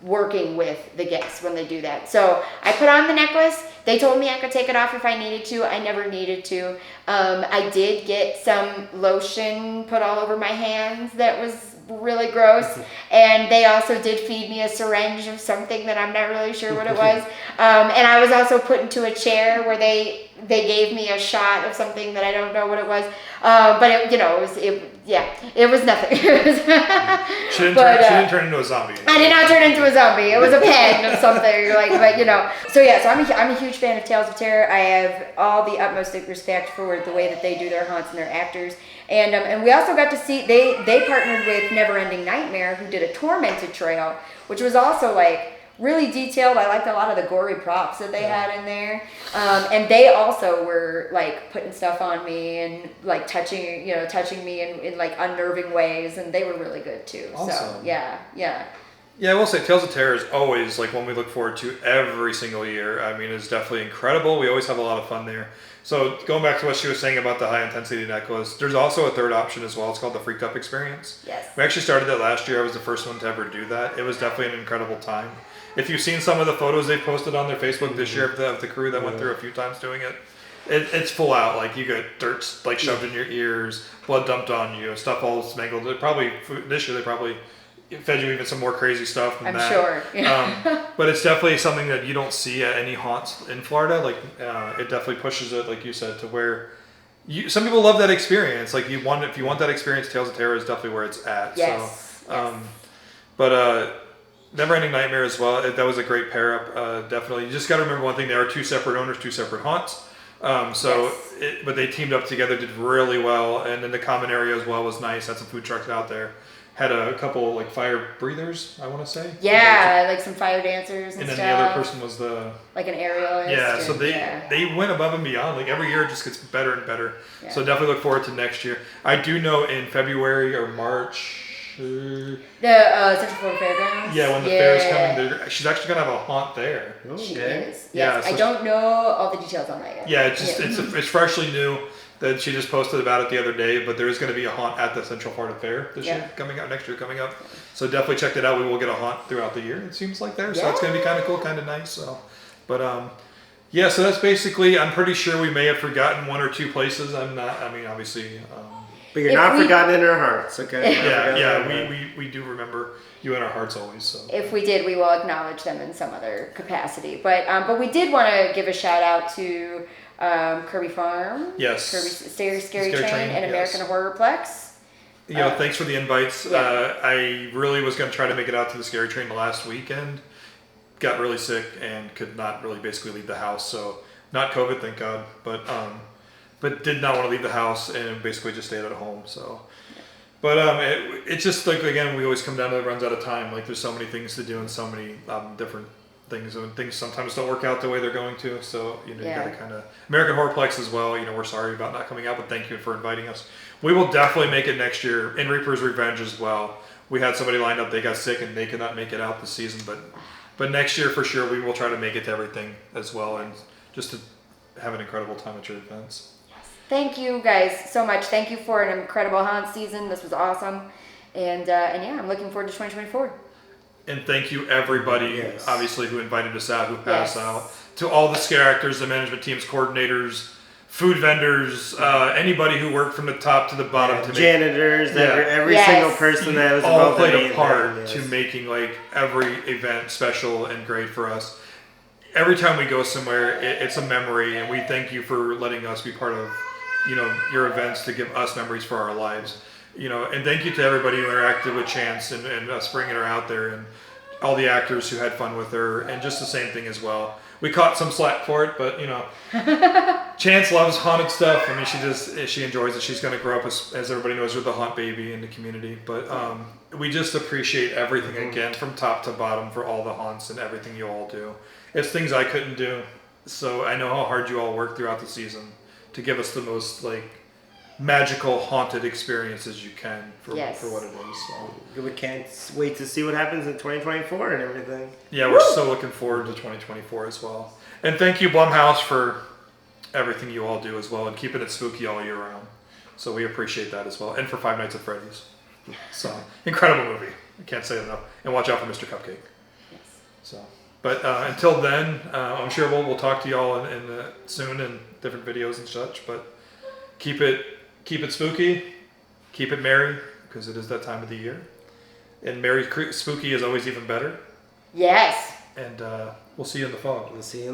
working with the guests when they do that. So I put on the necklace. They told me I could take it off if I needed to. I never needed to. I did get some lotion put all over my hands that was really gross, and they also did feed me a syringe of something that I'm not really sure what it was, and I was also put into a chair where they gave me a shot of something that I don't know what it was, but it was nothing.
She didn't turn into a zombie.
I did not turn into a zombie. It was a pen of something, So yeah, so I'm a huge fan of Tales of Terror. I have all the utmost respect for the way that they do their haunts and their actors. And we also got to see, they partnered with Neverending Nightmare, who did a Tormented Trail, which was also really detailed. I liked a lot of the gory props that they had in there. And they also were putting stuff on me and touching me in unnerving ways, and they were really good too.
Awesome.
So yeah.
Yeah, I will say Tales of Terror is always one we look forward to every single year. It's definitely incredible. We always have a lot of fun there. So going back to what she was saying about the high intensity necklace, there's also a third option as well. It's called the Freaked Up Experience.
Yes.
We actually started that last year. I was the first one to ever do that. It was definitely an incredible time. If you've seen some of the photos they posted on their Facebook this year of the crew that went through a few times doing it, it's full out. You get dirt shoved in your ears, blood dumped on you, stuff all smangled. This year they probably fed you even some more crazy stuff than that.
I'm sure. Yeah.
But it's definitely something that you don't see at any haunts in Florida. It definitely pushes it, like you said, to where some people love that experience. If you want that experience, Tales of Terror is definitely where it's at.
Yes.
So, but Neverending Nightmare as well. That was a great pair up. Definitely, you just got to remember one thing: there are two separate owners, two separate haunts. But they teamed up together, did really well, and then the common area as well was nice. Had some food trucks out there. Had a couple fire breathers, I want to say.
Yeah, some fire dancers and
then
stuff.
the other person was the
an aerialist.
Yeah, so they went above and beyond. Every year it just gets better and better. Yeah. So definitely look forward to next year. I do know in February or March,
The Central Florida Fairgrounds.
Yeah, when the fair's coming, she's actually gonna have a haunt there.
She
Okay.
is.
Yeah,
Yes,
so
I don't know all the details on that yet.
Yeah, it's freshly new that she just posted about it the other day. But there is going to be a haunt at the Central Florida Fair this year coming up, next year coming up. So definitely check that out. We will get a haunt throughout the year. It seems like there, so it's going to be kind of cool, kind of nice. So, but yeah, so that's basically. I'm pretty sure we may have forgotten one or two places. I'm not. I mean, obviously.
But you're
If
not
we-
forgotten in our hearts, okay?
We do remember you in our hearts always. So
If we did, we will acknowledge them in some other capacity. But we did want to give a shout out to Kirby Farm,
Yes.
Kirby Scary
Scary
Train,
Train,
and
yes.
American Horrorplex.
thanks for the invites.
Yeah.
I really was going to try to make it out to the Scary Train last weekend. Got really sick and could not really basically leave the house. So not COVID, thank God, but did not want to leave the house and basically just stayed at home. So, but it's just like, again, we always come down to it runs out of time. Like there's so many things to do and so many different things, and things sometimes don't work out the way they're going to. So you got to kind of American Horrorplex as well. We're sorry about not coming out, but thank you for inviting us. We will definitely make it next year. In Reaper's Revenge as well. We had somebody lined up; they got sick and they could not make it out this season. But next year for sure, we will try to make it to everything as well, and just to have an incredible time at your events.
Thank you guys so much. Thank you for an incredible haunt season. This was awesome, and yeah, I'm looking forward to 2024.
And thank you everybody,
Yes.
obviously, who invited us out, who had us
Yes.
out. To all the scare actors, the management teams, coordinators, food vendors, anybody who worked from the top to the bottom to make
Janitors,
Yeah.
every
Yes.
single person that was
all
involved
played
in
a part
yes.
to making like every event special and great for us. Every time we go somewhere, it's a memory, and we thank you for letting us be part of, your events to give us memories for our lives. And thank you to everybody who interacted with Chance and us bringing her out there, and all the actors who had fun with her, and just the same thing as well. We caught some slack for it, but Chance loves haunted stuff. I mean, she enjoys it. She's going to grow up as everybody knows her, the haunt baby in the community. But we just appreciate everything again from top to bottom for all the haunts and everything you all do. It's things I couldn't do, so I know how hard you all work throughout the season to give us the most magical haunted experiences you can for what it is. So.
We can't wait to see what happens in 2024 and everything.
Yeah, we're so looking forward to 2024 as well. And thank you, Blumhouse, for everything you all do as well and keeping it spooky all year round. So we appreciate that as well. And for Five Nights at Freddy's. So, incredible movie. I can't say it enough. And watch out for Mr. Cupcake.
Yes.
So, but until then, I'm sure we'll talk to y'all in soon in different videos and such. But keep it spooky, keep it merry, because it is that time of the year. And merry spooky is always even better.
Yes.
And we'll see you in the fall.
We'll see you